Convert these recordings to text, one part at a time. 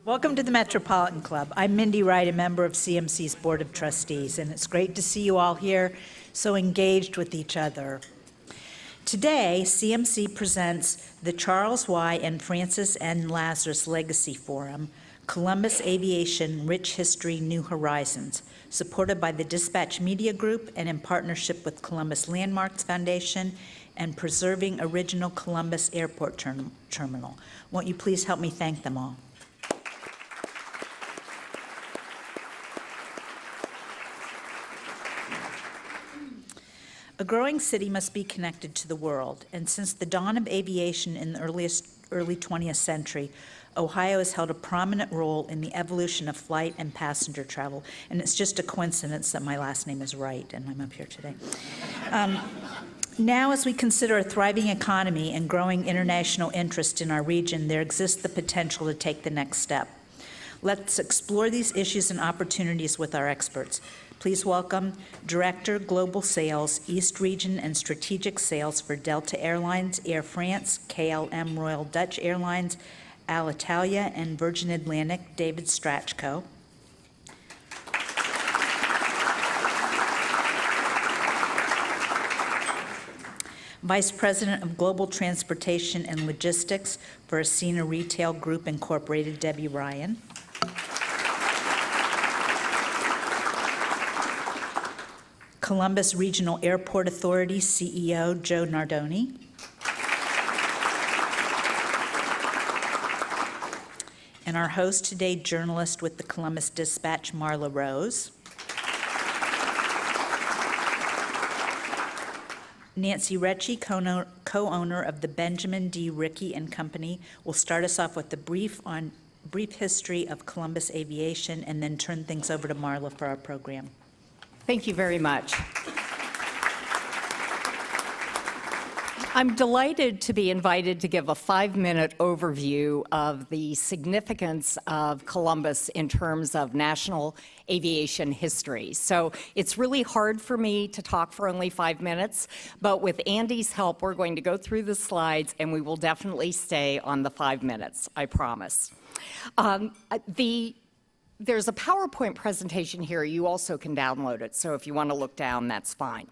Welcome to the Metropolitan Club. I'm Mindy Wright, a member of CMC's Board of Trustees, and it's great to see you all here so engaged with each other. Today, CMC presents the Charles Y. and Francis N. Lazarus Legacy Forum, Columbus Aviation, Rich History, New Horizons, supported by the Dispatch Media Group and in partnership with Columbus Landmarks Foundation and Preserving Original Columbus Airport Terminal. Won't you please help me thank them all? A growing city must be connected to the world, and since the dawn of aviation in the early 20th century, Ohio has held a prominent role in the evolution of flight and passenger travel, and it's just a coincidence that my last name is Wright, and I'm up here today. Now, as we consider a thriving economy and growing international interest in our region, there exists the potential to take the next step. Let's explore these issues and opportunities with our experts. Please welcome Director, Global Sales, East Region and Strategic Sales for Delta Airlines, Air France, KLM Royal Dutch Airlines, Alitalia, and Virgin Atlantic, David Strachko. Vice President of Global Transportation and Logistics for Ascena Retail Group Incorporated, Debbie Ryan. Columbus Regional Airport Authority CEO, Joe Nardoni. And our host today, journalist with the Columbus Dispatch, Marla Rose. Nancy Recchi, co-owner of the Benjamin D. Rickey and Company, will start us off with a brief history of Columbus Aviation and then turn things over to Marla for our program. Thank you very much. I'm delighted to be invited to give a 5-minute overview of the significance of Columbus in terms of national aviation history. So it's really hard for me to talk for only 5 minutes, but with Andy's help, we're going to go through the slides and we will definitely stay on the 5 minutes, I promise. There's a PowerPoint presentation here. You also can download it, so if you want to look down, that's fine.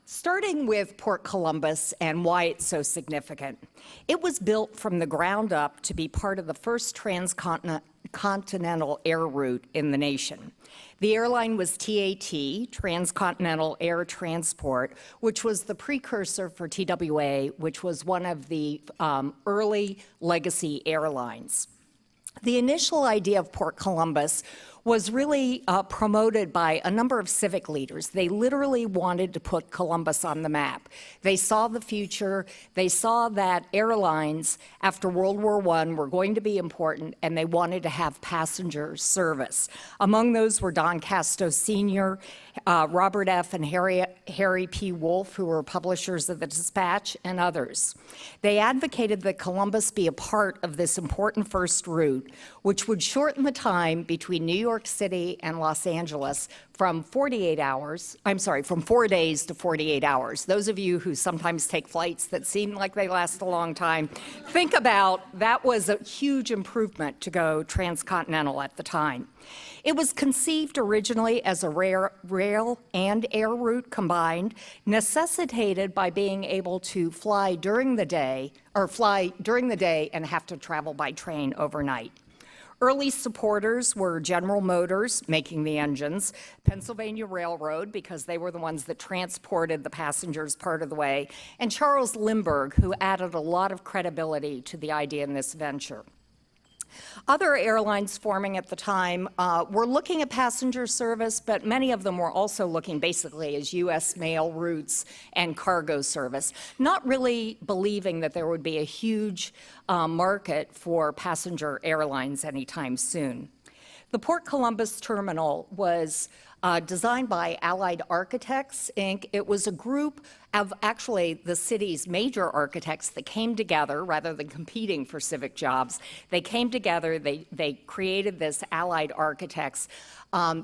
Starting with Port Columbus and why it's so significant. It was built from the ground up to be part of the first transcontinental air route in the nation. The airline was TAT, Transcontinental Air Transport, which was the precursor for TWA, which was one of the early legacy airlines. The initial idea of Port Columbus was really promoted by a number of civic leaders. They literally wanted to put Columbus on the map. They saw the future. They saw that airlines after World War I were going to be important, and they wanted to have passenger service. Among those were Don Casto Sr., Robert F. and Harry P. Wolff, who were publishers of the Dispatch, and others. They advocated that Columbus be a part of this important first route, which would shorten the time between New York City and Los Angeles from 4 days to 48 hours. Those of you who sometimes take flights that seem like they last a long time, think about that was a huge improvement to go transcontinental at the time. It was conceived originally as a rail and air route combined, necessitated by being able to fly during the day and have to travel by train overnight. Early supporters were General Motors, making the engines, Pennsylvania Railroad, because they were the ones that transported the passengers part of the way, and Charles Lindbergh, who added a lot of credibility to the idea in this venture. Other airlines forming at the time were looking at passenger service, but many of them were also looking basically as U.S. mail routes and cargo service, not really believing that there would be a huge market for passenger airlines anytime soon. The Port Columbus terminal was designed by Allied Architects, Inc. It was a group of actually the city's major architects that came together rather than competing for civic jobs. They came together, they created this Allied Architects.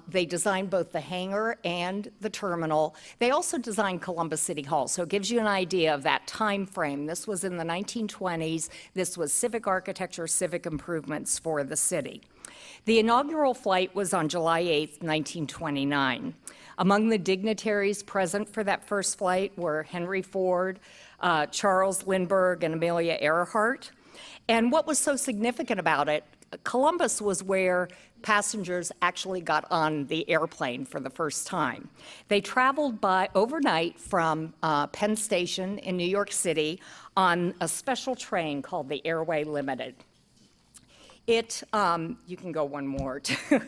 They designed both the hangar and the terminal. They also designed Columbus City Hall, so it gives you an idea of that time frame. This was in the 1920s. This was civic architecture, civic improvements for the city. The inaugural flight was on July 8, 1929. Among the dignitaries present for that first flight were Henry Ford, Charles Lindbergh, and Amelia Earhart. And what was so significant about it, Columbus was where passengers actually got on the airplane for the first time. They traveled overnight from Penn Station in New York City on a special train called the Airway Limited. You can go one more to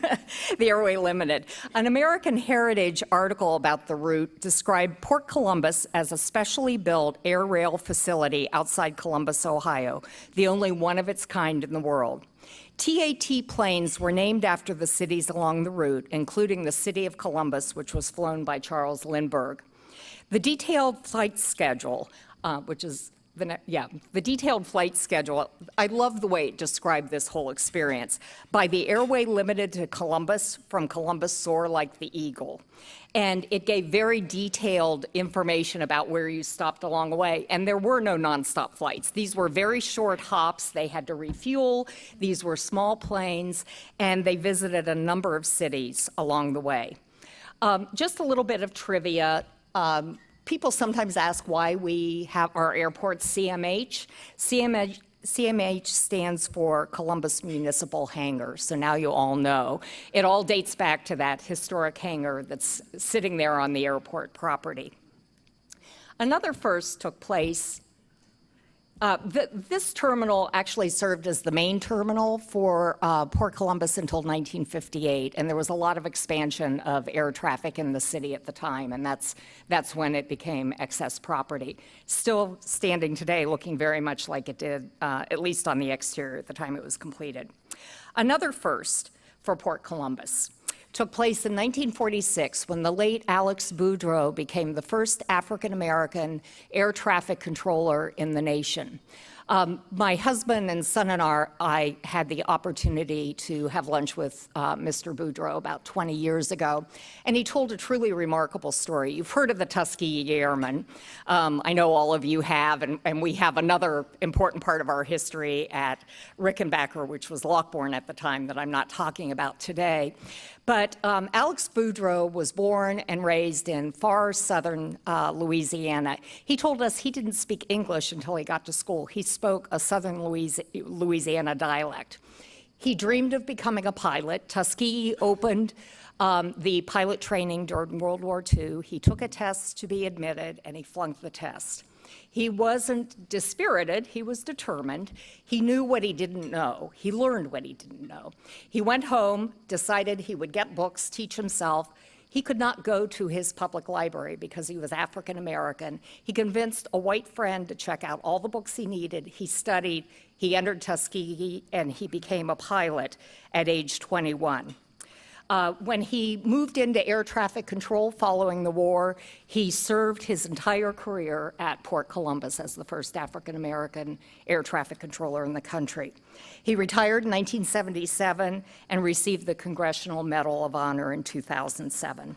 the Airway Limited. An American Heritage article about the route described Port Columbus as a specially built air rail facility outside Columbus, Ohio, the only one of its kind in the world. TAT planes were named after the cities along the route, including the city of Columbus, which was flown by Charles Lindbergh. The detailed flight schedule, the detailed flight schedule, I love the way it described this whole experience. By the Airway Limited to Columbus, from Columbus soar like the eagle. And it gave very detailed information about where you stopped along the way. And there were no nonstop flights. These were very short hops. They had to refuel. These were small planes. And they visited a number of cities along the way. Just a little bit of trivia. People sometimes ask why we have our airport CMH. CMH stands for Columbus Municipal Hangar, so now you all know. It all dates back to that historic hangar that's sitting there on the airport property. Another first took place. This terminal actually served as the main terminal for Port Columbus until 1958, and there was a lot of expansion of air traffic in the city at the time, and that's when it became excess property. Still standing today, looking very much like it did, at least on the exterior at the time it was completed. Another first for Port Columbus took place in 1946 when the late Alex Boudreau became the first African-American air traffic controller in the nation. My husband and son and I had the opportunity to have lunch with Mr. Boudreau about 20 years ago, and he told a truly remarkable story. You've heard of the Tuskegee Airmen. I know all of you have, and we have another important part of our history at Rickenbacker, which was Lockbourne at the time, that I'm not talking about today. But Alex Boudreau was born and raised in far southern Louisiana. He told us he didn't speak English until he got to school. He spoke a southern Louisiana dialect. He dreamed of becoming a pilot. Tuskegee opened the pilot training during World War II. He took a test to be admitted, and he flunked the test. He wasn't dispirited, he was determined. He knew what he didn't know. He learned what he didn't know. He went home, decided he would get books, teach himself. He could not go to his public library because he was African American. He convinced a white friend to check out all the books he needed. He studied, he entered Tuskegee, and he became a pilot at age 21. When he moved into air traffic control following the war, he served his entire career at Port Columbus as the first African-American air traffic controller in the country. He retired in 1977 and received the Congressional Medal of Honor in 2007.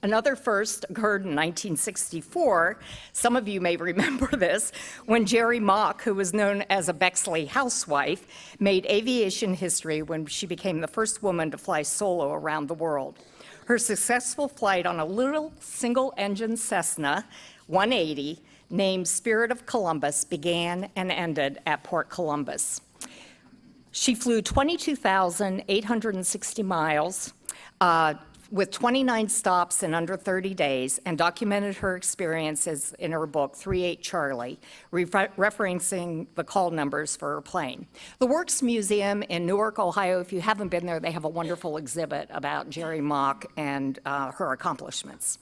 Another first occurred in 1964. Some of you may remember this, when Jerry Mock, who was known as a Bexley housewife, made aviation history when she became the first woman to fly solo around the world. Her successful flight on a little single-engine Cessna 180 named Spirit of Columbus began and ended at Port Columbus. She flew 22,860 miles, with 29 stops in under 30 days, and documented her experiences in her book, 38 Charlie, referencing the call numbers for her plane. The Works Museum in Newark, Ohio, if you haven't been there, they have a wonderful exhibit about Jerry Mock and her accomplishments.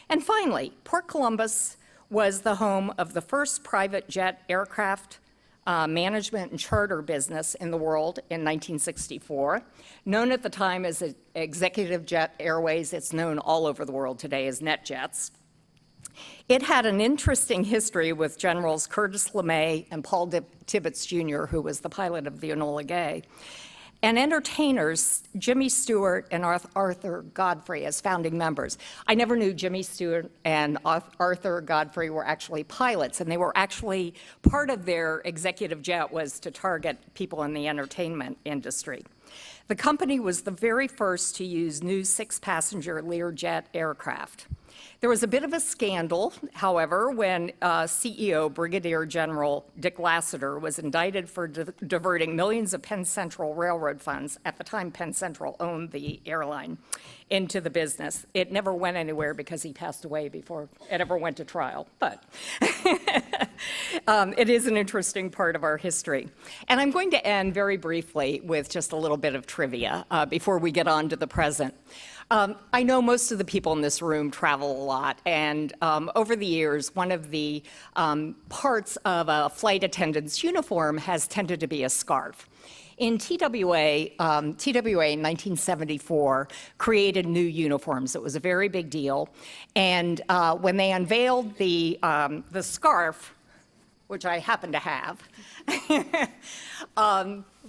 And finally, Port Columbus was the home of the first private jet aircraft management and charter business in the world in 1964. Known at the time as Executive Jet Airways, it's known all over the world today as NetJets. It had an interesting history with Generals Curtis LeMay and Paul Tibbets Jr., who was the pilot of the Enola Gay, and entertainers Jimmy Stewart and Arthur Godfrey as founding members. I never knew Jimmy Stewart and Arthur Godfrey were actually pilots, and they were actually part of their executive jet was to target people in the entertainment industry. The company was the very first to use new 6-passenger Learjet aircraft. There was a bit of a scandal, however, when CEO Brigadier General Dick Lassiter was indicted for diverting millions of Penn Central Railroad funds, at the time Penn Central owned the airline, into the business. It never went anywhere because he passed away before it ever went to trial, but it is an interesting part of our history. And I'm going to end very briefly with just a little bit of trivia before we get on to the present. I know most of the people in this room travel a lot, and over the years, one of the parts of a flight attendant's uniform has tended to be a scarf. In TWA in 1974 created new uniforms. It was a very big deal, and when they unveiled the scarf, which I happen to have,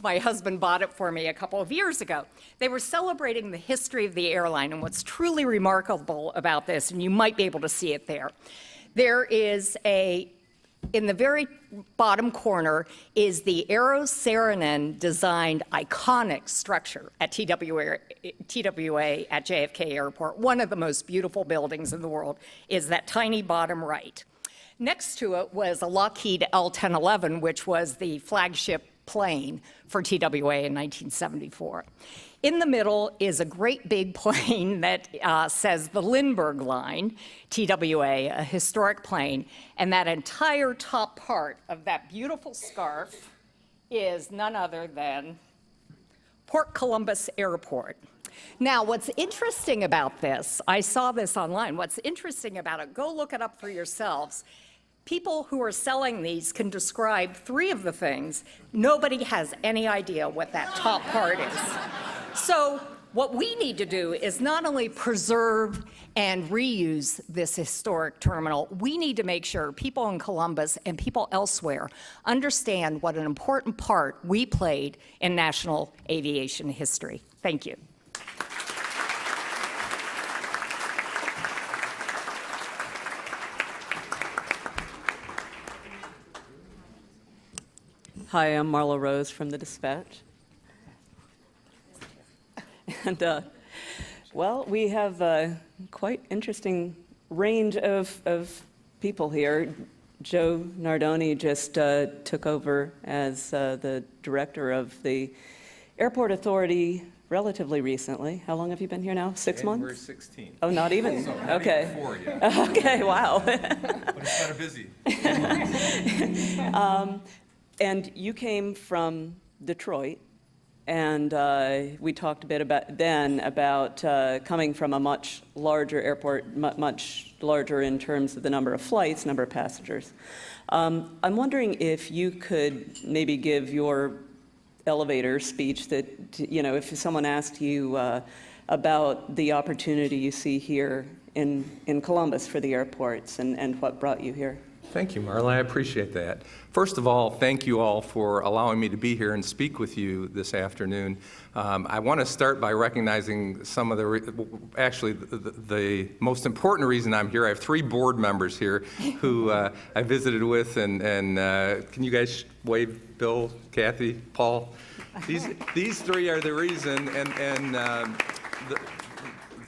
my husband bought it for me a couple of years ago. They were celebrating the history of the airline, and what's truly remarkable about this, and you might be able to see it there, there is in the very bottom corner is the Aero Saarinen designed iconic structure at TWA at JFK Airport. One of the most beautiful buildings in the world is that tiny bottom right. Next to it was a Lockheed L-1011, which was the flagship plane for TWA in 1974. In the middle is a great big plane that says the Lindbergh Line, TWA, a historic plane, and that entire top part of that beautiful scarf is none other than Port Columbus Airport. Now, what's interesting about this, I saw this online, what's interesting about it, go look it up for yourselves. People who are selling these can describe 3 of the things. Nobody has any idea what that top part is. So what we need to do is not only preserve and reuse this historic terminal, we need to make sure people in Columbus and people elsewhere understand what an important part we played in national aviation history. Thank you. Hi, I'm Marla Rose from the Dispatch. And, well, we have a quite interesting range of people here. Joe Nardoni just took over as the director of the Airport Authority relatively recently. How long have you been here now? 6 months? We're 16. Oh, not even? So okay. 4, yeah. Okay, wow. But it's kind of busy. And you came from Detroit, and we talked a bit about coming from a much larger airport, much larger in terms of the number of flights, number of passengers. I'm wondering if you could maybe give your elevator speech that, you know, if someone asked you about the opportunity you see here in Columbus for the airports and what brought you here. Thank you, Marla. I appreciate that. First of all, thank you all for allowing me to be here and speak with you this afternoon. I want to start by recognizing some of the most important reason I'm here. I have 3 board members here who I visited with, and can you guys wave? Bill, Kathy, Paul? These 3 are the reason, and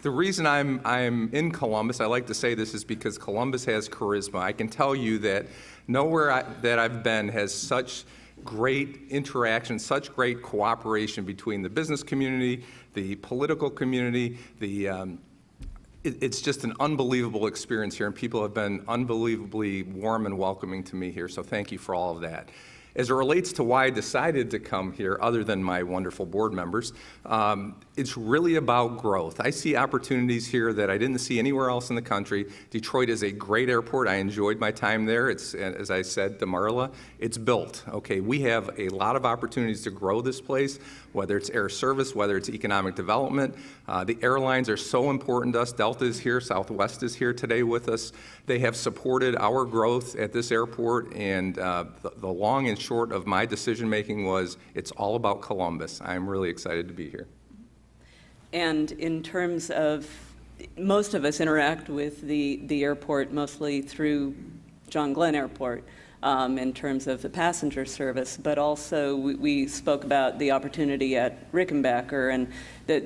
the reason I'm in Columbus, I like to say this, is because Columbus has charisma. I can tell you that nowhere that I've been has such great interaction, such great cooperation between the business community, the political community, it's just an unbelievable experience here, and people have been unbelievably warm and welcoming to me here, so thank you for all of that. As it relates to why I decided to come here, other than my wonderful board members, It's really about growth. I see opportunities here that I didn't see anywhere else in the country. Detroit is a great airport. I enjoyed my time there. It's, as I said to Marla, it's built. Okay, we have a lot of opportunities to grow this place, whether it's air service, whether it's economic development. The airlines are so important to us. Delta is here, Southwest is here today with us. They have supported our growth at this airport, and the long and short of my decision-making was it's all about Columbus. I'm really excited to be here. And in terms of, most of us interact with the airport mostly through John Glenn Airport in terms of the passenger service, but also we spoke about the opportunity at Rickenbacker, and that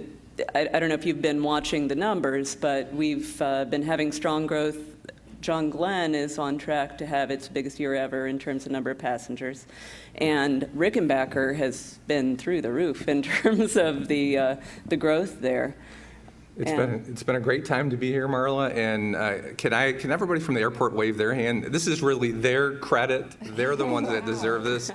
I don't know if you've been watching the numbers, but we've been having strong growth. John Glenn is on track to have its biggest year ever in terms of number of passengers. And Rickenbacker has been through the roof in terms of the growth there. It's been a great time to be here, Marla, and can everybody from the airport wave their hand? This is really their credit. They're the ones that deserve this.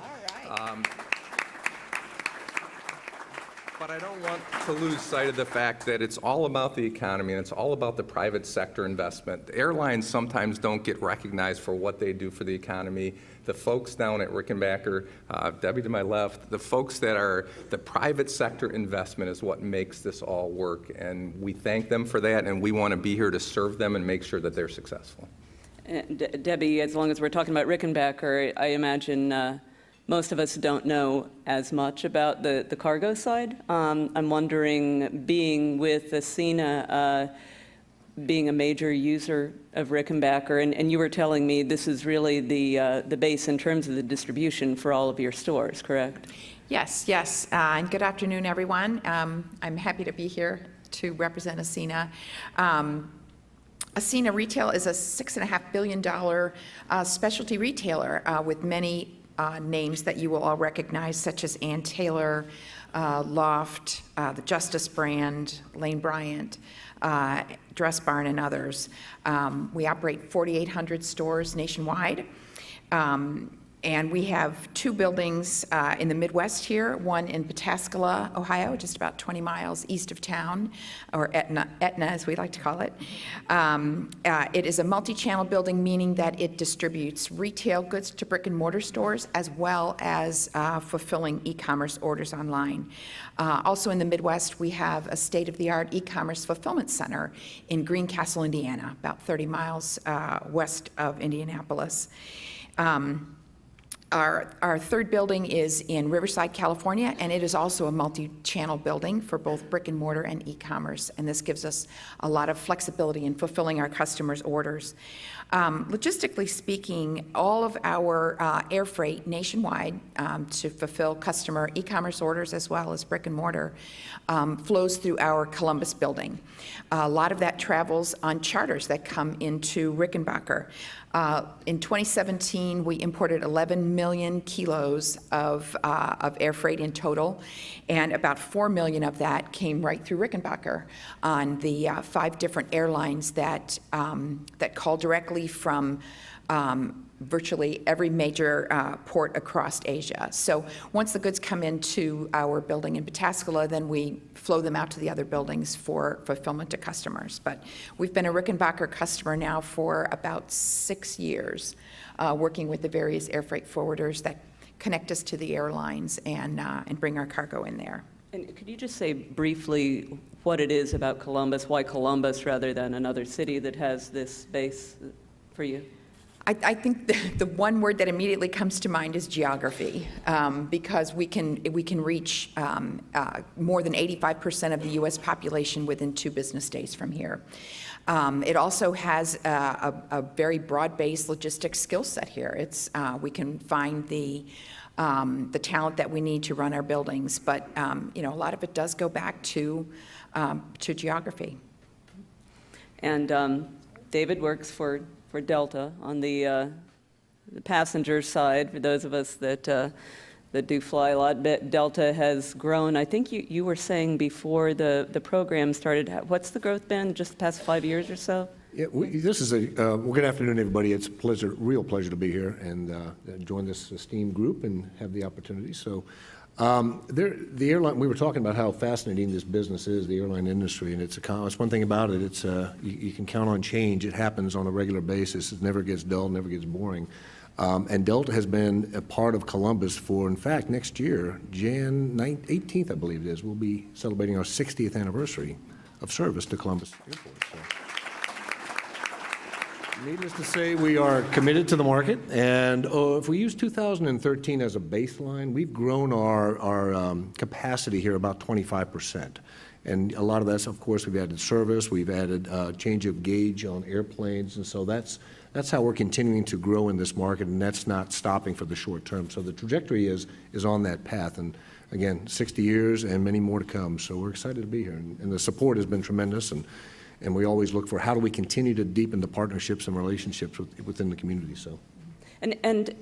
But I don't want to lose sight of the fact that it's all about the economy and it's all about the private sector investment. The airlines sometimes don't get recognized for what they do for the economy. The folks down at Rickenbacker, Debbie to my left, the folks that are the private sector investment is what makes this all work. And we thank them for that, and we want to be here to serve them and make sure that they're successful. Debbie, as long as we're talking about Rickenbacker, I imagine most of us don't know as much about the cargo side. I'm wondering, being with Ascena, being a major user of Rickenbacker, and you were telling me this is really the base in terms of the distribution for all of your stores, correct? Yes, yes. And good afternoon, everyone. I'm happy to be here to represent Ascena. Ascena Retail is a $6.5 billion specialty retailer with many names that you will all recognize, such as Ann Taylor, Loft, the Justice brand, Lane Bryant, Dress Barn, and others. We operate 4,800 stores nationwide. And we have two buildings in the Midwest here, one in Pataskala, Ohio, just about 20 miles east of town, or Etna as we like to call it. It is a multi-channel building, meaning that it distributes retail goods to brick and mortar stores as well as fulfilling e-commerce orders online. Also in the Midwest, we have a state-of-the-art e-commerce fulfillment center in Greencastle, Indiana, about 30 miles west of Indianapolis. Our third building is in Riverside, California, and it is also a multi-channel building for both brick and mortar and e-commerce, and this gives us a lot of flexibility in fulfilling our customers' orders. Logistically speaking, all of our air freight nationwide to fulfill customer e-commerce orders as well as brick and mortar flows through our Columbus building. A lot of that travels on charters that come into Rickenbacker. In 2017, we imported 11 million kilos of air freight in total, and about 4 million of that came right through Rickenbacker on the 5 different airlines that call directly from virtually every major port across Asia. So once the goods come into our building in Pataskala, then we flow them out to the other buildings for fulfillment to customers. But we've been a Rickenbacker customer now for about 6 years, working with the various air freight forwarders that connect us to the airlines and bring our cargo in there. And could you just say briefly what it is about Columbus, why Columbus rather than another city that has this base for you? I think the one word that immediately comes to mind is geography, because we can reach more than 85% of the U.S. population within 2 business days from here. It also has a very broad-based logistics skill set here. We can find the talent that we need to run our buildings, but a lot of it does go back to geography. And David works for Delta on the passenger side. For those of us that do fly a lot, Delta has grown. I think you were saying before the program started, what's the growth been just the past 5 years or so? Yeah, this is well, good afternoon, everybody. It's a real pleasure to be here and join this esteemed group and have the opportunity. So The airline, we were talking about how fascinating this business is, the airline industry, and it's one thing about it. It's you can count on change. It happens on a regular basis. It never gets dull, never gets boring. And Delta has been a part of Columbus for, in fact, next year, Jan 18th, I believe it is, we'll be celebrating our 60th anniversary of service to Columbus Airport. So. Needless to say, we are committed to the market, and if we use 2013 as a baseline, we've grown our capacity here about 25%. And a lot of that's, of course, we've added service, we've added change of gauge on airplanes, and so that's how we're continuing to grow in this market, and that's not stopping for the short term. So the trajectory is on that path, and again, 60 years and many more to come. So we're excited to be here, and the support has been tremendous, and we always look for how do we continue to deepen the partnerships and relationships within the community. So, And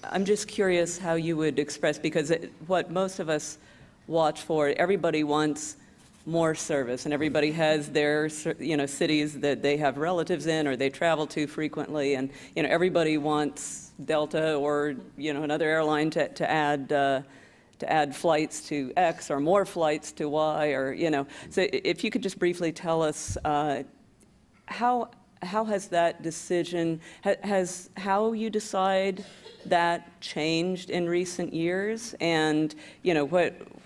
I'm just curious how you would express, because what most of us watch for, everybody wants more service, and everybody has their, cities that they have relatives in or they travel to frequently, and, everybody wants Delta or, another airline to add flights to X or more flights to Y, or, So if you could just briefly tell us how has that decision, has how you decide that changed in recent years? And,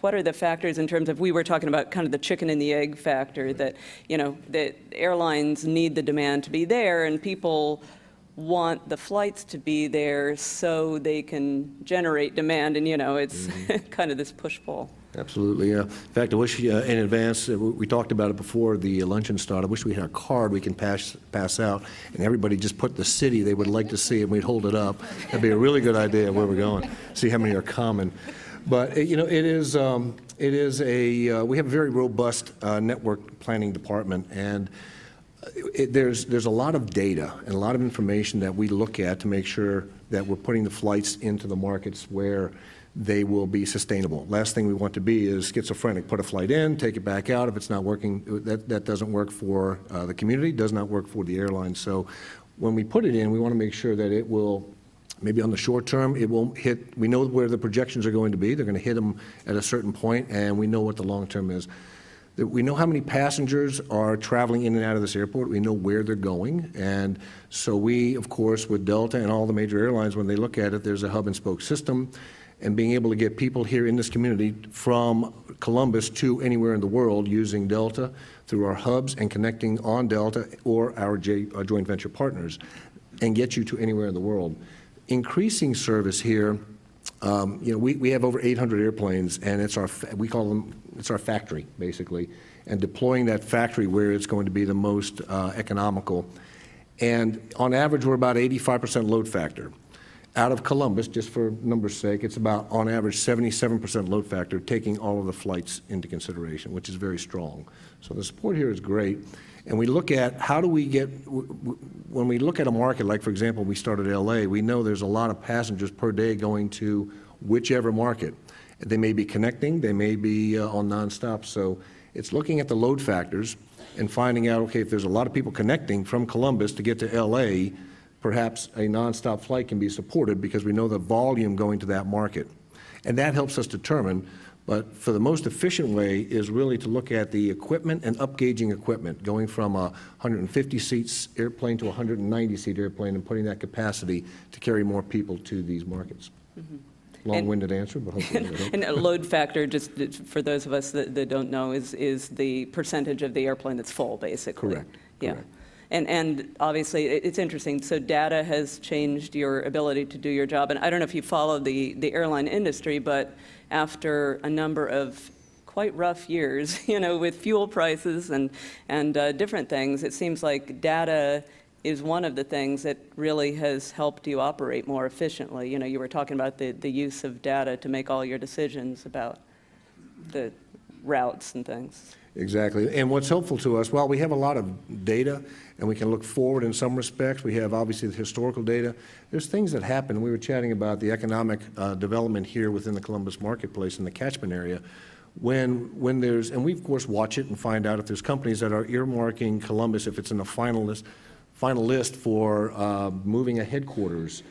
what are the factors in terms of, we were talking about kind of the chicken and the egg factor, that, that airlines need the demand to be there, and people want the flights to be there so they can generate demand, and it's kind of this push-pull. absolutely, yeah. In fact, I wish in advance, we talked about it before the luncheon started, I wish we had a card we can pass out, and everybody just put the city they would like to see, and we'd hold it up. That'd be a really good idea of where we're going, see how many are common. But, we have a very robust network planning department, and there's a lot of data and a lot of information that we look at to make sure that we're putting the flights into the markets where they will be sustainable. Last thing we want to be is schizophrenic. Put a flight in, take it back out. If it's not working, that doesn't work for the community, does not work for the airline. So when we put it in, we want to make sure that it will, maybe on the short term, it won't hit, we know where the projections are going to be. They're going to hit them at a certain point, and we know what the long term is. We know how many passengers are traveling in and out of this airport. We know where they're going. And so we, of course, with Delta and all the major airlines, when they look at it, there's a hub and spoke system. And being able to get people here in this community from Columbus to anywhere in the world using Delta through our hubs and connecting on Delta or our joint venture partners, and get you to anywhere in the world. Increasing service here, we have over 800 airplanes, and we call them, it's our factory, basically, and deploying that factory where it's going to be the most economical. And on average, we're about 85% load factor. Out of Columbus, just for numbers' sake, it's about, on average, 77% load factor, taking all of the flights into consideration, which is very strong. So the support here is great. And we look at how do we get, when we look at a market, like, for example, we started LA, we know there's a lot of passengers per day going to whichever market. They may be connecting, they may be on nonstop. So it's looking at the load factors and finding out, okay, if there's a lot of people connecting from Columbus to get to LA, perhaps a nonstop flight can be supported because we know the volume going to that market. And that helps us determine, but for the most efficient way is really to look at the equipment and upgauging equipment, going from a 150 seats airplane to a 190 seat airplane and putting that capacity to carry more people to these markets. Mm-hmm. Long-winded answer, but hopefully. And a load factor, just for those of us that don't know, is the percentage of the airplane that's full, basically. Correct. Yeah. Correct. And obviously, it's interesting. So data has changed your ability to do your job. And I don't know if you follow the airline industry, but after a number of quite rough years, with fuel prices and different things, it seems like data is one of the things that really has helped you operate more efficiently. You were talking about the use of data to make all your decisions about the routes and things. Exactly. And what's helpful to us, well, we have a lot of data, and we can look forward in some respects. We have, obviously, the historical data. There's things that happen. We were chatting about the economic development here within the Columbus marketplace in the catchment area. When there's, and we, of course, watch it and find out if there's companies that are earmarking Columbus, if it's in the final list for moving a headquarters,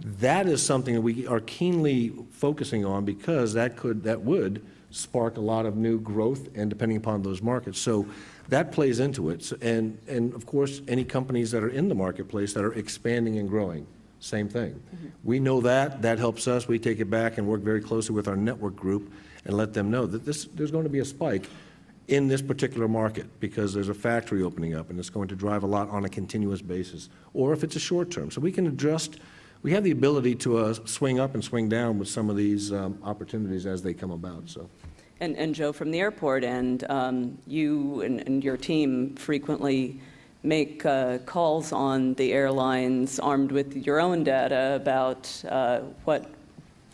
That is something that we are keenly focusing on because that would spark a lot of new growth and depending upon those markets. So that plays into it. And of course, any companies that are in the marketplace that are expanding and growing, same thing. We know that helps us. We take it back and work very closely with our network group and let them know that there's going to be a spike in this particular market because there's a factory opening up and it's going to drive a lot on a continuous basis, or if it's a short term. So we can adjust. We have the ability to swing up and swing down with some of these opportunities as they come about. So. And Joe, from the airport, and you and your team frequently make calls on the airlines armed with your own data about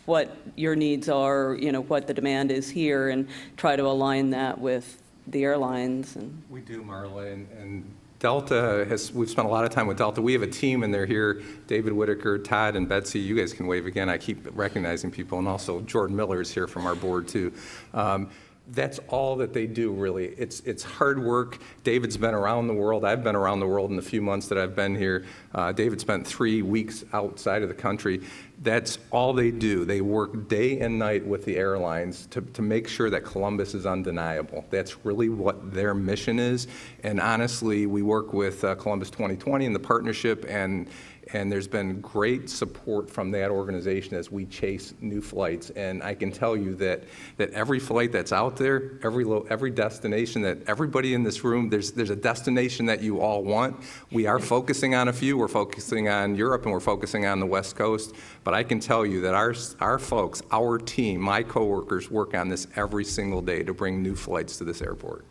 what your needs are, what the demand is here, and try to align that with the airlines. And We do, Marla, and Delta we've spent a lot of time with Delta. We have a team, and they're here, David Whitaker, Todd, and Betsy. You guys can wave again. I keep recognizing people, and also Jordan Miller is here from our board, too. That's all that they do, really. It's hard work. David's been around the world. I've been around the world in the few months that I've been here. David spent 3 weeks outside of the country. That's all they do. They work day and night with the airlines to make sure that Columbus is undeniable. That's really what their mission is. And honestly, we work with Columbus 2020 and the partnership, and there's been great support from that organization as we chase new flights. And I can tell you that every flight that's out there, every destination, that everybody in this room, there's a destination that you all want. We are focusing on a few. We're focusing on Europe and we're focusing on the West Coast. But I can tell you that our folks, our team, my coworkers work on this every single day to bring new flights to this airport.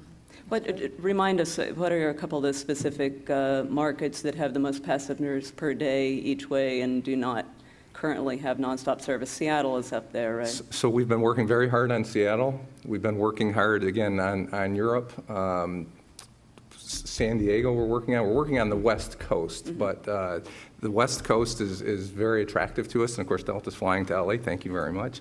Remind us, what are a couple of the specific markets that have the most passengers per day each way and do not currently have nonstop service? Seattle is up there, right? So we've been working very hard on Seattle. We've been working hard, again, on Europe. San Diego we're working on the West Coast, but the West Coast is very attractive to us, and of course Delta's flying to LA, thank you very much.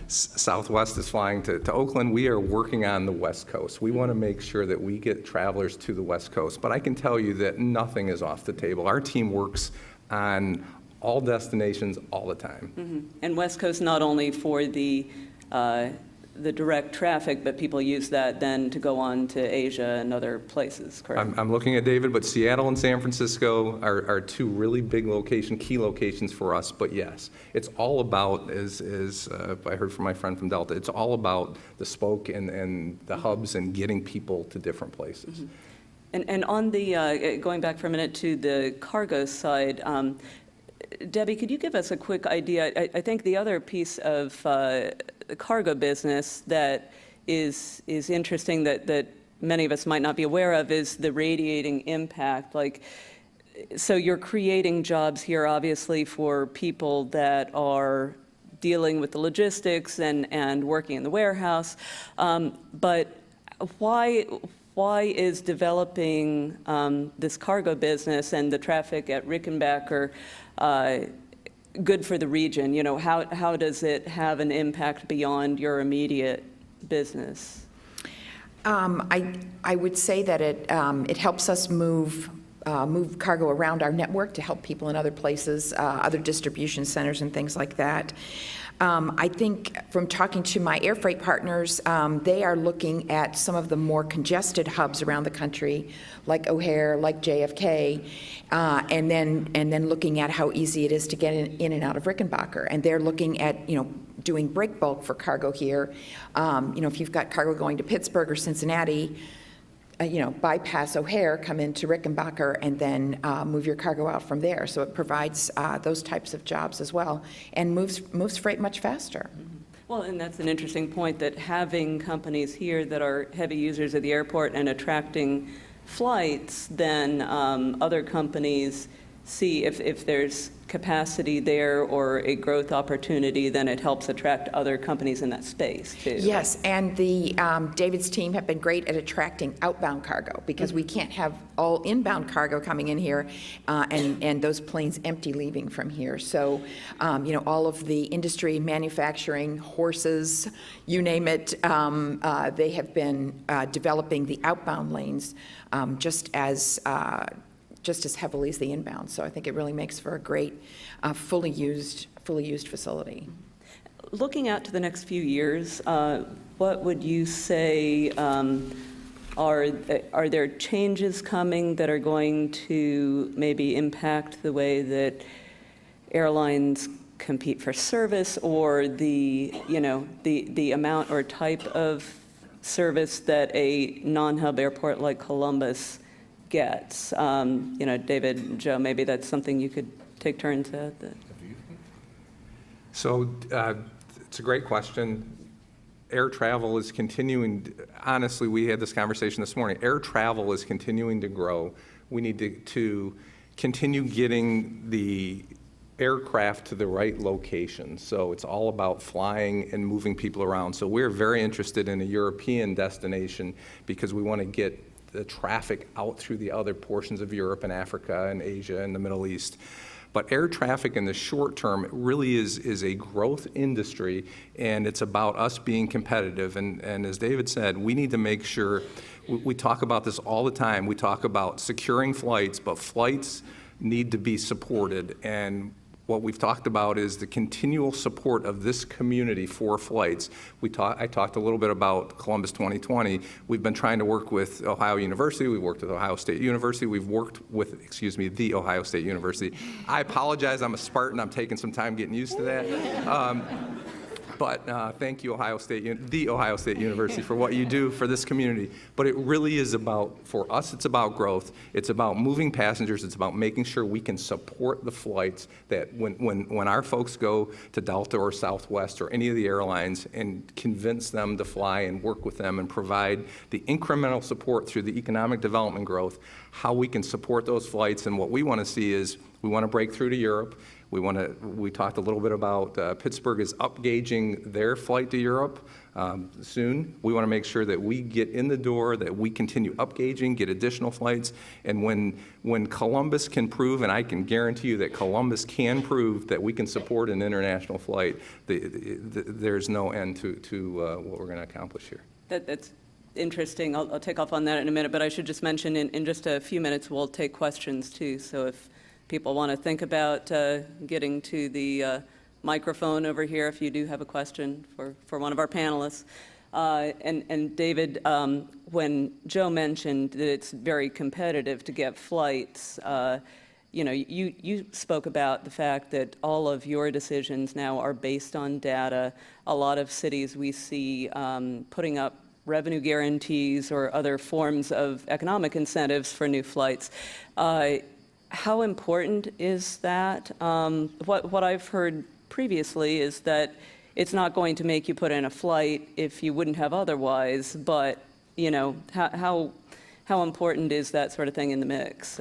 Southwest is flying to Oakland. We are working on the West Coast. We want to make sure that we get travelers to the West Coast, but I can tell you that nothing is off the table. Our team works on all destinations all the time. And West Coast not only for the direct traffic, but people use that then to go on to Asia and other places, correct? I'm looking at David, but Seattle and San Francisco are two really big key locations for us. But yes, it's all about, as I heard from my friend from Delta, it's all about the spoke and the hubs and getting people to different places. And on the, going back for a minute to the cargo side, Debbie, could you give us a quick idea? I think the other piece of the cargo business that is interesting that many of us might not be aware of is the radiating impact. So you're creating jobs here, obviously, for people that are dealing with the logistics and working in the warehouse. But why is developing this cargo business and the traffic at Rickenbacker good for the region? How does it have an impact beyond your immediate business? I would say that it helps us move cargo around our network to help people in other places, other distribution centers and things like that. I think from talking to my air freight partners, they are looking at some of the more congested hubs around the country, like O'Hare, like JFK, and then looking at how easy it is to get in and out of Rickenbacker. And they're looking at, doing break bulk for cargo here. If you've got cargo going to Pittsburgh or Cincinnati, bypass O'Hare, come into Rickenbacker, and then move your cargo out from there. So it provides those types of jobs as well, and moves freight much faster. Well, and that's an interesting point, that having companies here that are heavy users of the airport and attracting flights, then other companies see if there's capacity there or a growth opportunity, then it helps attract other companies in that space, too. Yes, and the David's team have been great at attracting outbound cargo, because we can't have all inbound cargo coming in here and those planes empty leaving from here. So, all of the industry, manufacturing, horses, you name it, they have been developing the outbound lanes just as just as heavily as the inbound. So I think it really makes for a great, fully used facility. Looking out to the next few years, what would you say are there changes coming that are going to maybe impact the way that airlines compete for service, or the amount or type of service that a non-hub airport like Columbus gets? David, Joe, maybe that's something you could take turns at. So it's a great question. Air travel is continuing, honestly, we had this conversation this morning. Air travel is continuing to grow. We need to continue getting the aircraft to the right location. So it's all about flying and moving people around. So we're very interested in a European destination because we want to get the traffic out through the other portions of Europe and Africa and Asia and the Middle East. But air traffic in the short term really is a growth industry, and it's about us being competitive. And as David said, we need to make sure, we talk about this all the time. We talk about securing flights, but flights need to be supported. And what we've talked about is the continual support of this community for flights. I talked a little bit about Columbus 2020. We've been trying to work with Ohio University. We've worked with Ohio State University. We've worked with, the Ohio State University. I apologize, I'm a Spartan. I'm taking some time getting used to that. But thank you, the Ohio State University, for what you do for this community. But it really is about, for us, it's about growth. It's about moving passengers. It's about making sure we can support the flights that when our folks go to Delta or Southwest or any of the airlines and convince them to fly and work with them and provide the incremental support through the economic development growth, how we can support those flights. And what we want to see is we want to break through to Europe. We talked a little bit about Pittsburgh is upgauging their flight to Europe soon. We want to make sure that we get in the door, that we continue upgauging, get additional flights. And when Columbus can prove, and I can guarantee you that Columbus can prove that we can support an international flight, there's no end to what we're going to accomplish here. That's interesting. I'll take off on that in a minute, but I should just mention in just a few minutes we'll take questions too. So if people want to think about getting to the microphone over here, if you do have a question for one of our panelists. And David, when Joe mentioned that it's very competitive to get flights, you spoke about the fact that all of your decisions now are based on data. A lot of cities we see putting up revenue guarantees or other forms of economic incentives for new flights. How important is that? What I've heard previously is that it's not going to make you put in a flight if you wouldn't have otherwise, but how important is that sort of thing in the mix?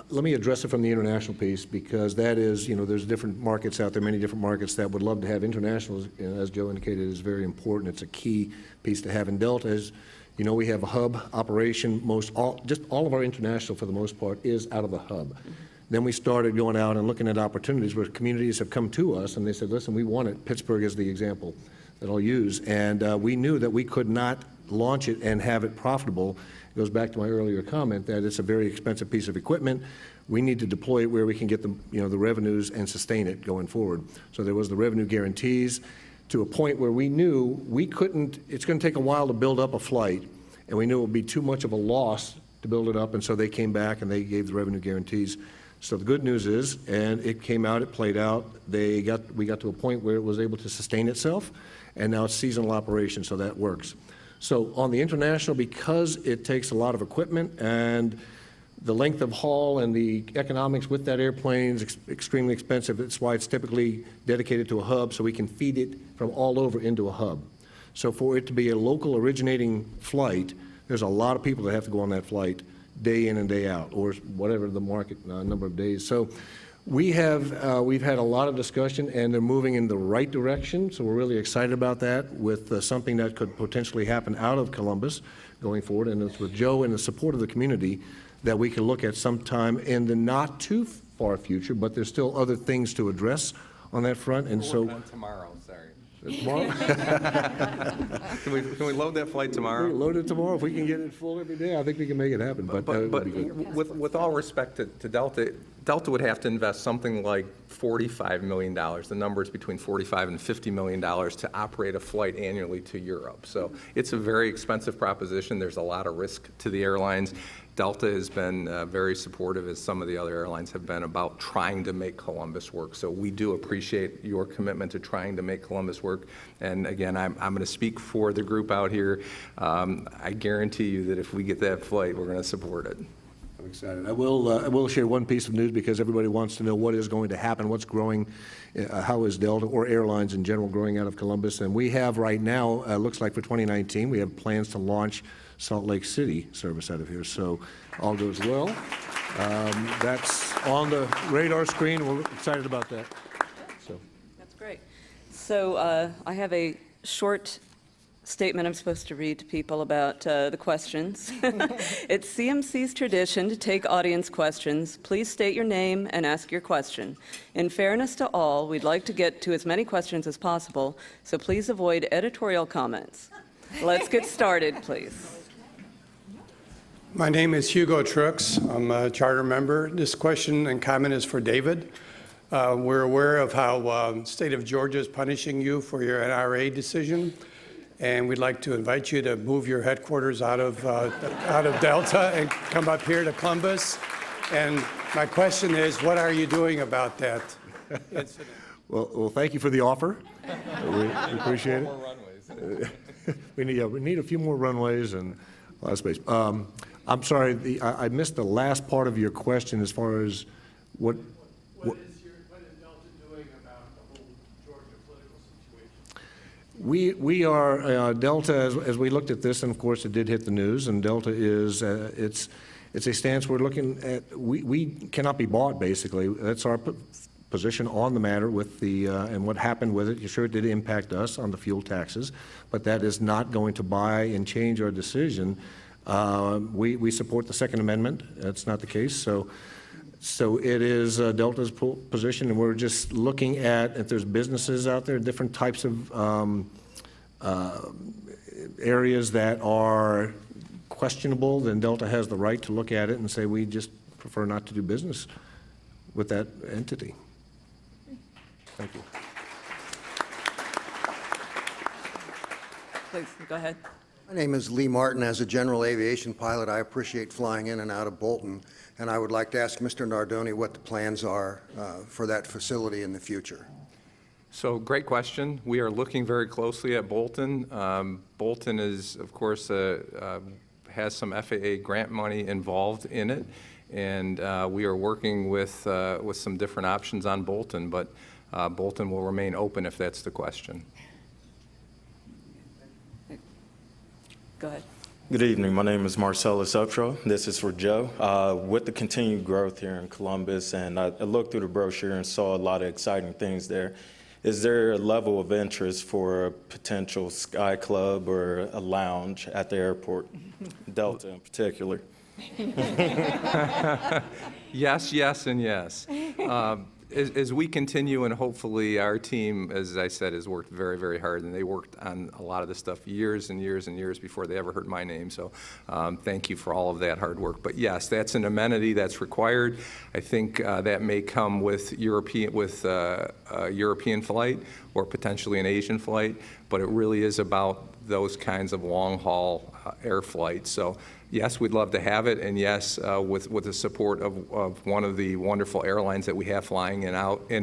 Let me address it from the international piece, because that is, there's different markets out there, many different markets that would love to have international, as Joe indicated, is very important. It's a key piece to have. In Delta, as we have a hub operation. Just all of our international, for the most part, is out of the hub. Mm-hmm. Then we started going out and looking at opportunities where communities have come to us and they said, listen, we want it. Pittsburgh is the example that I'll use. And we knew that we could not launch it and have it profitable. It goes back to my earlier comment that it's a very expensive piece of equipment. We need to deploy it where we can get the revenues and sustain it going forward. So there was the revenue guarantees, to a point where we knew we couldn't, it's going to take a while to build up a flight, and we knew it would be too much of a loss to build it up, and so they came back and they gave the revenue guarantees. So the good news is, and it came out, it played out, we got to a point where it was able to sustain itself, and now it's seasonal operation, so that works. So on the international, because it takes a lot of equipment and the length of haul and the economics with that airplane is extremely expensive. That's why it's typically dedicated to a hub, so we can feed it from all over into a hub. So for it to be a local originating flight, there's a lot of people that have to go on that flight day in and day out, or whatever the market number of days. So we've had a lot of discussion, and they're moving in the right direction, so we're really excited about that with something that could potentially happen out of Columbus going forward, and it's with Joe and the support of the community that we can look at sometime in the not too far future, but there's still other things to address on that front. And We're so working on tomorrow, sorry. Tomorrow? Can we load that flight tomorrow? Load it tomorrow. If we can get it full every day, I think we can make it happen, but that would be good. With all respect to Delta, Delta would have to invest something like $45 million. The number is between $45 and $50 million to operate a flight annually to Europe. So it's a very expensive proposition. There's a lot of risk to the airlines. Delta has been very supportive, as some of the other airlines have been, about trying to make Columbus work. So we do appreciate your commitment to trying to make Columbus work. And again, I'm going to speak for the group out here. I guarantee you that if we get that flight, we're going to support it. I'm excited. I will share one piece of news because everybody wants to know what is going to happen, what's growing, how is Delta or airlines in general growing out of Columbus. And we have right now, looks like for 2019, we have plans to launch Salt Lake City service out of here. So all goes well. That's on the radar screen. We're excited about that. So That's great. So I have a short statement I'm supposed to read to people about the questions. It's CMC's tradition to take audience questions. Please state your name and ask your question. In fairness to all, we'd like to get to as many questions as possible, so please avoid editorial comments. Let's get started, please. My name is Hugo Trooks. I'm a charter member. This question and comment is for David. We're aware of how state of Georgia is punishing you for your NRA decision, and we'd like to invite you to move your headquarters out of Delta and come up here to Columbus. And my question is, what are you doing about that incident? Well, thank you for the offer. We appreciate it. We need a few more runways and a lot of space. I'm sorry, I missed the last part of your question as far as what What is Delta doing about the whole Georgia political situation? we are, Delta, as we looked at this, and of course it did hit the news, and Delta is, it's a stance we're looking at. We cannot be bought, basically. That's our position on the matter with the, and what happened with it. Sure, it did impact us on the fuel taxes, but that is not going to buy and change our decision. We support the Second Amendment. That's not the case. So it is Delta's position, and we're just looking at if there's businesses out there, different types of areas that are questionable, then Delta has the right to look at it and say, we just prefer not to do business with that entity. Thank you. Please, go ahead. My name is Lee Martin. As a general aviation pilot, I appreciate flying in and out of Bolton, and I would like to ask Mr. Nardoni what the plans are for that facility in the future. So great question. We are looking very closely at Bolton. Bolton is, of course, has some FAA grant money involved in it, and we are working with some different options on Bolton, but Bolton will remain open if that's the question. Go ahead. Good evening. My name is Marcellus Upshaw. This is for Joe. With the continued growth here in Columbus, and I looked through the brochure and saw a lot of exciting things there. Is there a level of interest for a potential Sky Club or a lounge at the airport, Delta in particular? Yes, yes, and yes. As we continue, and hopefully our team, as I said, has worked very, very hard, and they worked on a lot of this stuff years and years and years before they ever heard my name. So thank you for all of that hard work. But yes, that's an amenity that's required. I think that may come with a European flight or potentially an Asian flight, but it really is about those kinds of long-haul air flights. So yes, we'd love to have it, and yes, with the support of one of the wonderful airlines that we have flying in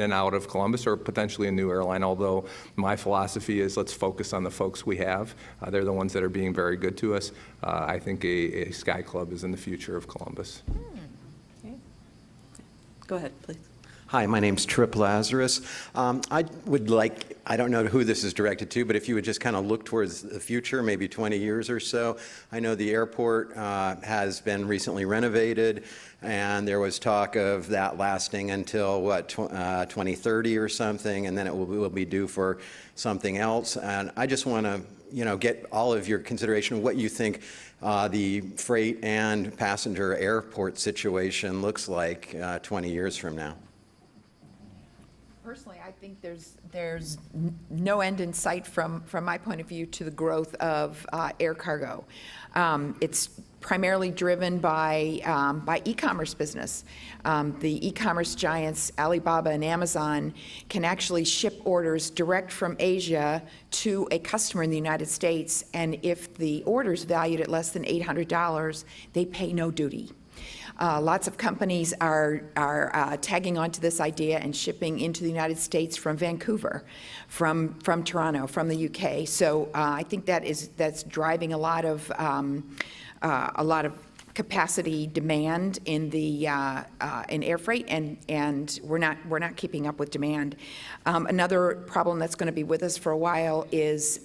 and out of Columbus, or potentially a new airline, although my philosophy is let's focus on the folks we have. They're the ones that are being very good to us. I think a Sky Club is in the future of Columbus. Okay. Go ahead, please. Hi, my name's Trip Lazarus. I don't know who this is directed to, but if you would just kind of look towards the future, maybe 20 years or so. I know the airport has been recently renovated, and there was talk of that lasting until, 2030 or something, and then it will be due for something else. And I just want to, get all of your consideration of what you think the freight and passenger airport situation looks like 20 years from now. Personally, I think there's no end in sight from my point of view to the growth of air cargo. It's primarily driven by e-commerce business. The e-commerce giants Alibaba and Amazon can actually ship orders direct from Asia to a customer in the United States, and if the order is valued at less than $800, they pay no duty. Lots of companies are tagging on to this idea and shipping into the United States from Vancouver, from Toronto, from the UK. So I think that's driving a lot of capacity demand in the in air freight, and we're not keeping up with demand. Another problem that's going to be with us for a while is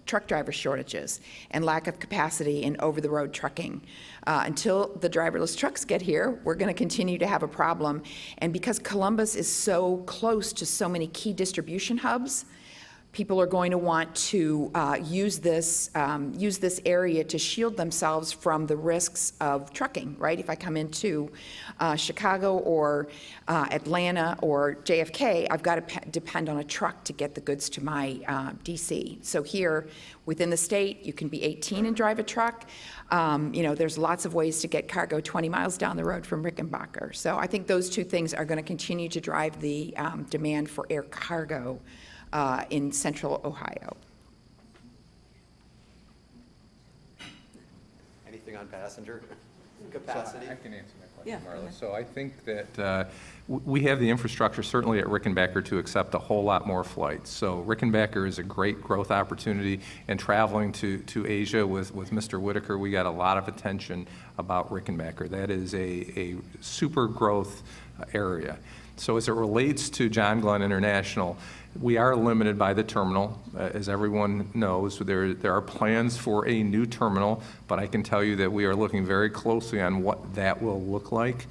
truck driver shortages and lack of capacity in over-the-road trucking. Until the driverless trucks get here, we're going to continue to have a problem. And because Columbus is so close to so many key distribution hubs, people are going to want to use this area to shield themselves from the risks of trucking, right? If I come into Chicago or Atlanta or JFK, I've got to depend on a truck to get the goods to my DC. So here, within the state, you can be 18 and drive a truck. There's lots of ways to get cargo 20 miles down the road from Rickenbacker. So I think those two things are going to continue to drive the demand for air cargo in central Ohio. Anything on passenger capacity? I can answer that question, Yeah, Marla. go ahead. So I think that we have the infrastructure, certainly at Rickenbacker, to accept a whole lot more flights. So Rickenbacker is a great growth opportunity, and traveling to Asia with Mr. Whitaker, we got a lot of attention about Rickenbacker. That is a super growth area. So as it relates to John Glenn International, we are limited by the terminal. As everyone knows, there are plans for a new terminal, but I can tell you that we are looking very closely on what that will look like.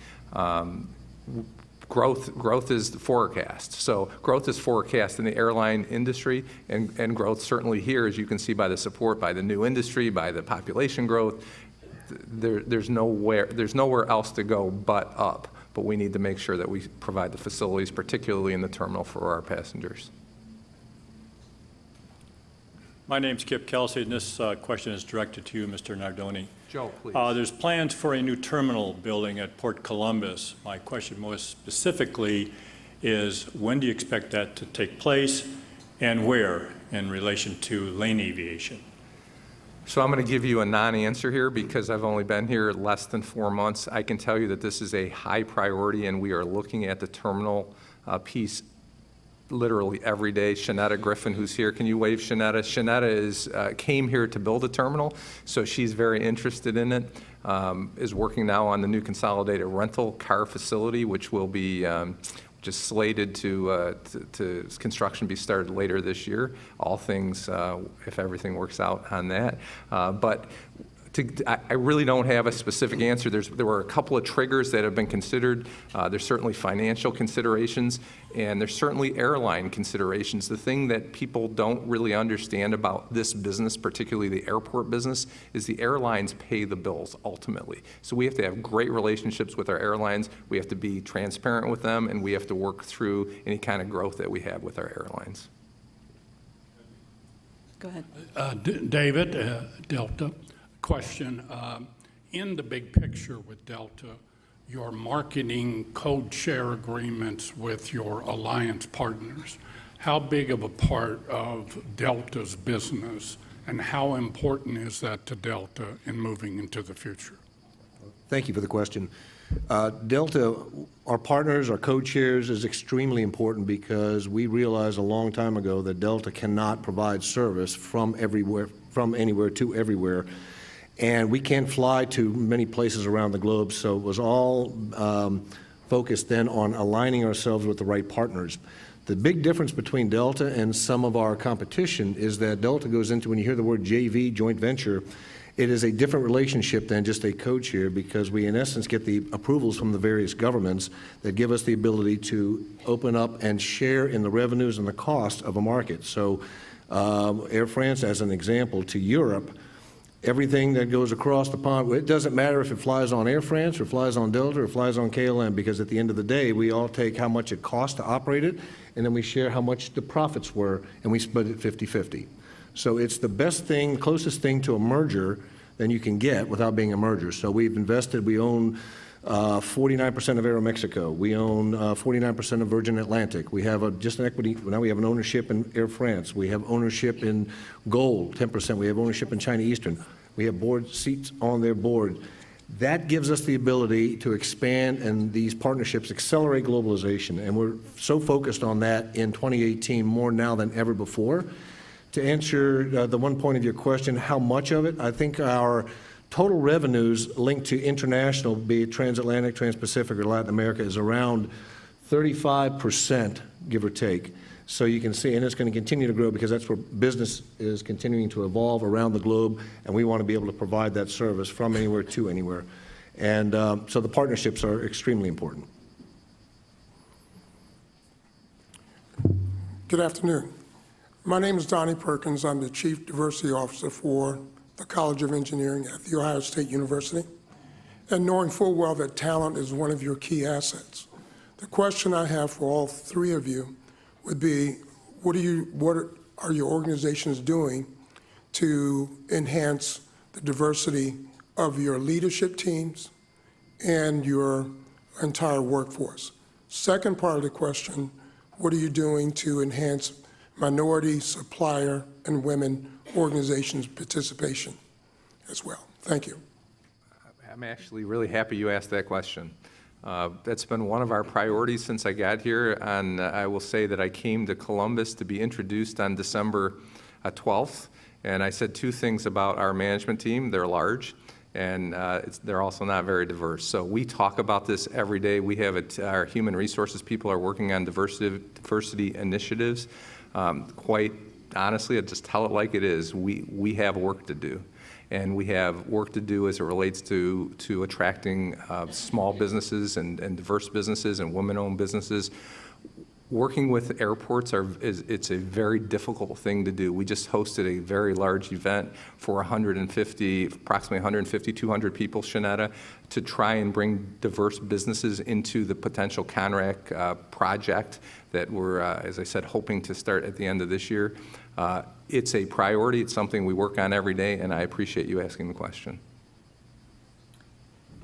Growth is forecast. So growth is forecast in the airline industry, and growth certainly here, as you can see by the support by the new industry, by the population growth. There's nowhere else to go but up. But we need to make sure that we provide the facilities, particularly in the terminal, for our passengers. My name's Kip Kelsey, and this question is directed to you, Mr. Nardoni. Joe, please. There's plans for a new terminal building at Port Columbus. My question most specifically is, when do you expect that to take place, and where in relation to lane aviation? So I'm going to give you a non-answer here because I've only been here less than 4 months. I can tell you that this is a high priority, and we are looking at the terminal piece literally every day. Shanetta Griffin, who's here, can you wave Shanetta? Shanetta came here to build a terminal, so she's very interested in it, is working now on the new consolidated rental car facility, which will be just slated to construction be started later this year. All things, if everything works out on that. But I really don't have a specific answer. There were a couple of triggers that have been considered. There's certainly financial considerations, and there's certainly airline considerations. The thing that people don't really understand about this business, particularly the airport business, is the airlines pay the bills ultimately. So we have to have great relationships with our airlines. We have to be transparent with them, and we have to work through any kind of growth that we have with our airlines. Go ahead. David, Delta. Question, in the big picture with Delta, your marketing code share agreements with your alliance partners, how big of a part of Delta's business, and how important is that to Delta in moving into the future? Thank you for the question. Delta, our partners, our code shares is extremely important because we realized a long time ago that Delta cannot provide service from anywhere to everywhere. And we can't fly to many places around the globe, so it was all focused then on aligning ourselves with the right partners. The big difference between Delta and some of our competition is that Delta goes into, when you hear the word JV, joint venture, it is a different relationship than just a code share because we, in essence, get the approvals from the various governments that give us the ability to open up and share in the revenues and the cost of a market. So Air France, as an example, to Europe, everything that goes across the pond. It doesn't matter if it flies on Air France or flies on Delta or flies on KLM, because at the end of the day, we all take how much it costs to operate it, and then we share how much the profits were, and we split it 50-50. So it's the best thing, closest thing to a merger than you can get without being a merger. So we've invested, we own 49% of Aeromexico. We own 49% of Virgin Atlantic. We have just an equity, now we have an ownership in Air France. We have ownership in Gold, 10%. We have ownership in China Eastern. We have board seats on their board. That gives us the ability to expand, and these partnerships accelerate globalization. And we're so focused on that in 2018 more now than ever before. To answer the one point of your question, how much of it? I think our total revenues linked to international, be it transatlantic, transpacific, or Latin America, is around 35%, give or take. So you can see, and it's going to continue to grow because that's where business is continuing to evolve around the globe, and we want to be able to provide that service from anywhere to anywhere. And so the partnerships are extremely important. Good afternoon. My name is Donnie Perkins. I'm the Chief Diversity Officer for the College of Engineering at The Ohio State University, and knowing full well that talent is one of your key assets. The question I have for all three of you would be, what are your organizations doing to enhance the diversity of your leadership teams and your entire workforce? Second part of the question, what are you doing to enhance minority, supplier, and women organizations' participation as well? Thank you. I'm actually really happy you asked that question. That's been one of our priorities since I got here, and I will say that I came to Columbus to be introduced on December 12th, and I said two things about our management team. They're large, and they're also not very diverse. So we talk about this every day. We have our human resources people are working on diversity initiatives. Quite honestly, I'll just tell it like it is. We have work to do. And we have work to do as it relates to attracting small businesses and diverse businesses and women-owned businesses. Working with airports, it's a very difficult thing to do. We just hosted a very large event for approximately 150, 200 people, Shanetta, to try and bring diverse businesses into the potential CONRAC project that we're, as I said, hoping to start at the end of this year. It's a priority. It's something we work on every day, and I appreciate you asking the question.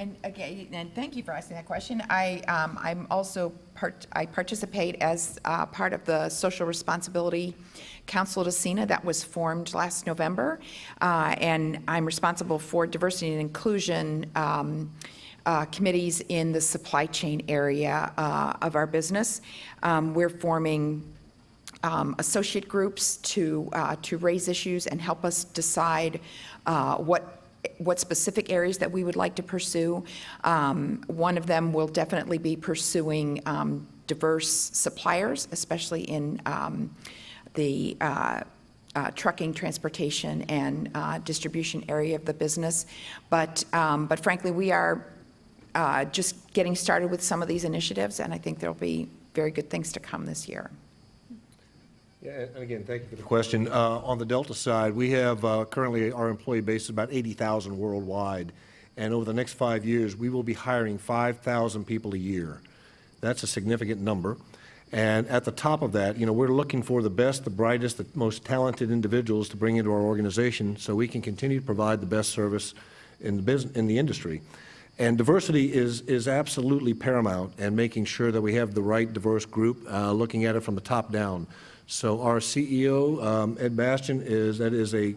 And again, and thank you for asking that question. I'm also I participate as part of the Social Responsibility Council de Sena that was formed last November, and I'm responsible for diversity and inclusion committees in the supply chain area of our business. We're forming associate groups to raise issues and help us decide what specific areas that we would like to pursue. One of them will definitely be pursuing diverse suppliers, especially in the trucking, transportation, and distribution area of the business. But frankly, we are just getting started with some of these initiatives, and I think there'll be very good things to come this year. Yeah, and again, thank you for the question. On the Delta side, we have currently our employee base is about 80,000 worldwide, and over the next 5 years, we will be hiring 5,000 people a year. That's a significant number. And at the top of that, we're looking for the best, the brightest, the most talented individuals to bring into our organization so we can continue to provide the best service in the industry. And diversity is absolutely paramount, and making sure that we have the right diverse group, looking at it from the top down. So our CEO, Ed Bastian, that is a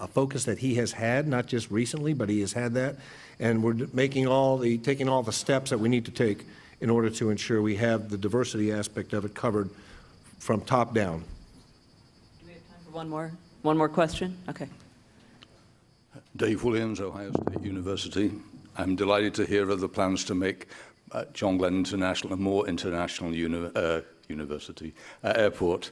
focus that he has had, not just recently, but he has had that. And we're taking all the steps that we need to take in order to ensure we have the diversity aspect of it covered from top down. Do we have time for one more question? Okay. Dave Williams, Ohio State University. I'm delighted to hear of the plans to make John Glenn International a more international university airport.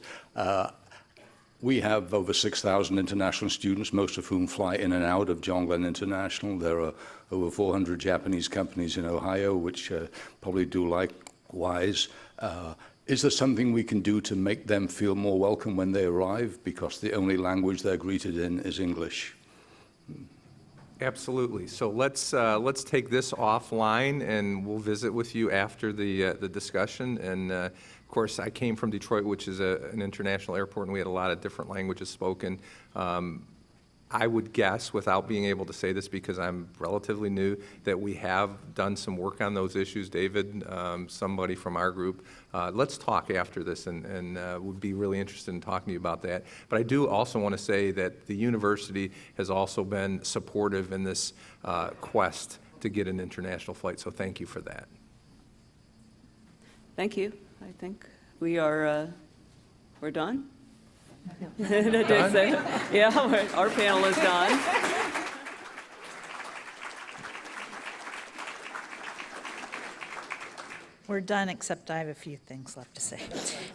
We have over 6,000 international students, most of whom fly in and out of John Glenn International. There are over 400 Japanese companies in Ohio, which probably do likewise. Is there something we can do to make them feel more welcome when they arrive, because the only language they're greeted in is English? Absolutely. So let's take this offline, and we'll visit with you after the discussion. And of course, I came from Detroit, which is an international airport, and we had a lot of different languages spoken. I would guess, without being able to say this because I'm relatively new, that we have done some work on those issues. David, somebody from our group, let's talk after this, and would be really interested in talking to you about that. But I do also want to say that the university has also been supportive in this quest to get an international flight, so thank you for that. Thank you. I think we're done. Did I say? Yeah, our panel is done. We're done, except I have a few things left to say.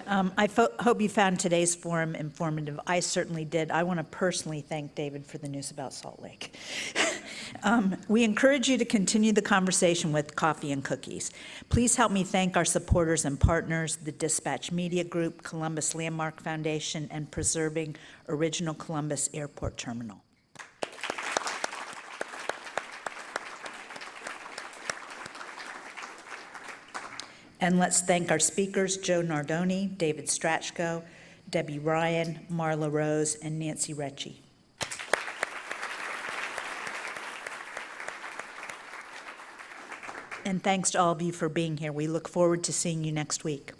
I hope you found today's forum informative. I certainly did. I want to personally thank David for the news about Salt Lake. We encourage you to continue the conversation with coffee and cookies. Please help me thank our supporters and partners, the Dispatch Media Group, Columbus Landmark Foundation, and Preserving Original Columbus Airport Terminal. And let's thank our speakers, Joe Nardoni, David Strachko, Debbie Ryan, Marla Rose, and Nancy Recchi. And thanks to all of you for being here. We look forward to seeing you next week.